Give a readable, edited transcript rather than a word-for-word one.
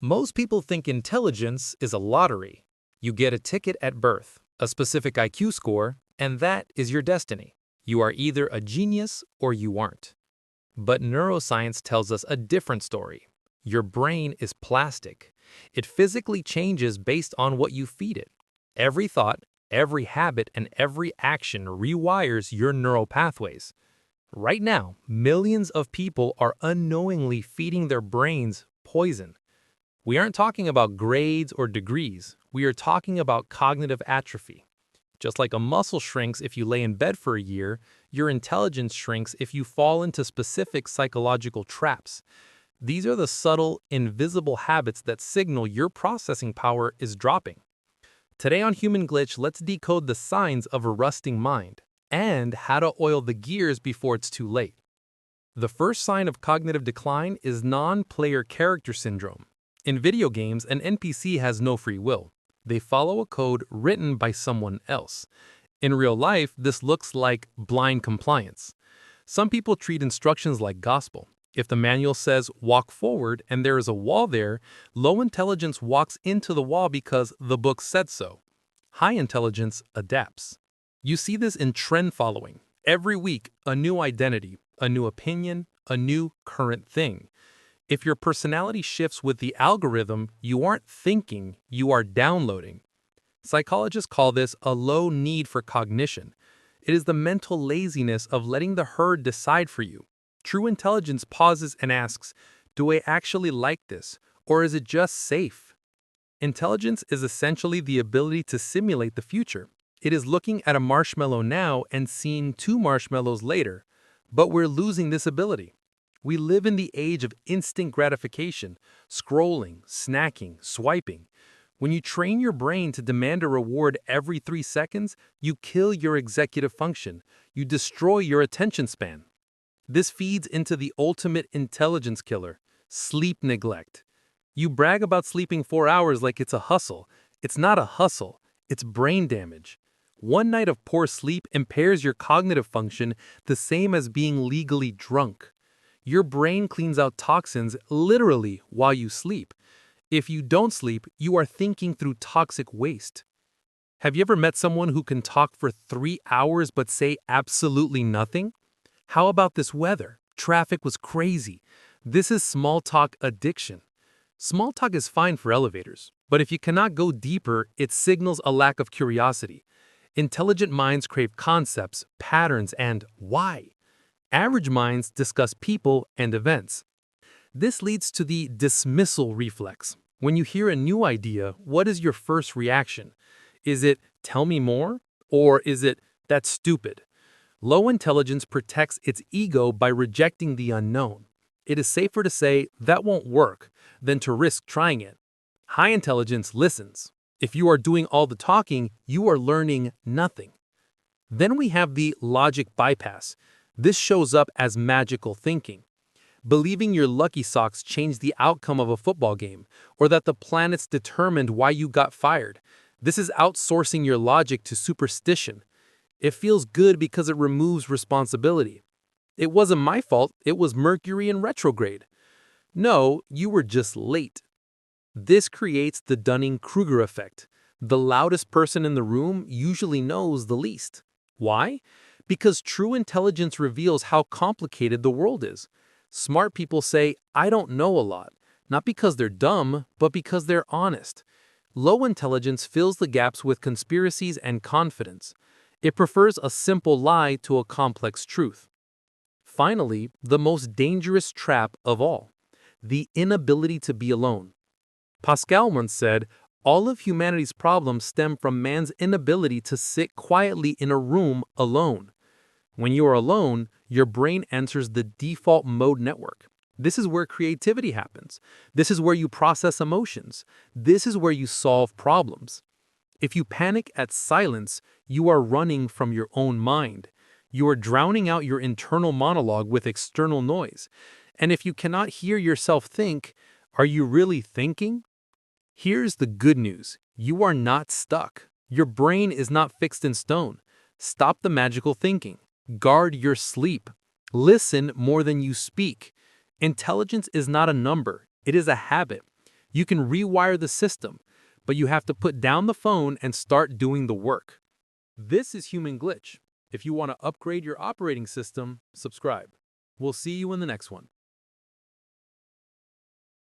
Most people think intelligence is a lottery. You get a ticket at birth, a specific IQ score, and that is your destiny. You are either a genius or you aren't. But neuroscience tells us a different story. Your brain is plastic. It physically changes based on what you feed it. Every thought, every habit, and every action rewires your neural pathways. Right now, millions of people are unknowingly feeding their brains poison. We aren't talking about grades or degrees. We are talking about cognitive atrophy. Just like a muscle shrinks if you lay in bed for a year, your intelligence shrinks if you fall into specific psychological traps. These are the subtle, invisible habits that signal your processing power is dropping. Today on Human Glitch, let's decode the signs of a rusting mind and how to oil the gears before it's too late. The first sign of cognitive decline is non-player character syndrome. In video games, an NPC has no free will. They follow a code written by someone else. In real life, this looks like blind compliance. Some people treat instructions like gospel. If the manual says walk forward and there is a wall there, low intelligence walks into the wall because the book said so. High intelligence adapts. You see this in trend following. Every week, a new identity, a new opinion, a new current thing. If your personality shifts with the algorithm, you aren't thinking, you are downloading. Psychologists call this a low need for cognition. It is the mental laziness of letting the herd decide for you. True intelligence pauses and asks, do I actually like this, or is it just safe? Intelligence is essentially the ability to simulate the future. It is looking at a marshmallow now and seeing 2 marshmallows later, but we're losing this ability. We live in the age of instant gratification, scrolling, snacking, swiping. When you train your brain to demand a reward every 3 seconds, you kill your executive function. You destroy your attention span. This feeds into the ultimate intelligence killer, sleep neglect. You brag about sleeping 4 hours like it's a hustle. It's not a hustle, it's brain damage. One night of poor sleep impairs your cognitive function the same as being legally drunk. Your brain cleans out toxins literally while you sleep. If you don't sleep, you are thinking through toxic waste. Have you ever met someone who can talk for 3 hours but say absolutely nothing? How about this weather? Traffic was crazy. This is small talk addiction. Small talk is fine for elevators, but if you cannot go deeper, it signals a lack of curiosity. Intelligent minds crave concepts, patterns, and why. Average minds discuss people and events. This leads to the dismissal reflex. When you hear a new idea, what is your first reaction? Is it, tell me more? Or is it, that's stupid? Low intelligence protects its ego by rejecting the unknown. It is safer to say, that won't work, than to risk trying it. High intelligence listens. If you are doing all the talking, you are learning nothing. Then we have the logic bypass. This shows up as magical thinking. Believing your lucky socks changed the outcome of a football game, or that the planets determined why you got fired. This is outsourcing your logic to superstition. It feels good because it removes responsibility. It wasn't my fault, it was Mercury in retrograde. No, you were just late. This creates the Dunning-Kruger effect. The loudest person in the room usually knows the least. Why? Because true intelligence reveals how complicated the world is. Smart people say, I don't know a lot, not because they're dumb, but because they're honest. Low intelligence fills the gaps with conspiracies and confidence. It prefers a simple lie to a complex truth. Finally, the most dangerous trap of all, the inability to be alone. Pascal once said, all of humanity's problems stem from man's inability to sit quietly in a room alone. When you are alone, your brain enters the default mode network. This is where creativity happens. This is where you process emotions. This is where you solve problems. If you panic at silence, you are running from your own mind. You are drowning out your internal monologue with external noise. And if you cannot hear yourself think, are you really thinking? Here's the good news. You are not stuck. Your brain is not fixed in stone. Stop the magical thinking. Guard your sleep. Listen more than you speak. Intelligence is not a number. It is a habit. You can rewire the system, but you have to put down the phone and start doing the work. This is Human Glitch. If you want to upgrade your operating system, subscribe. We'll see you in the next one.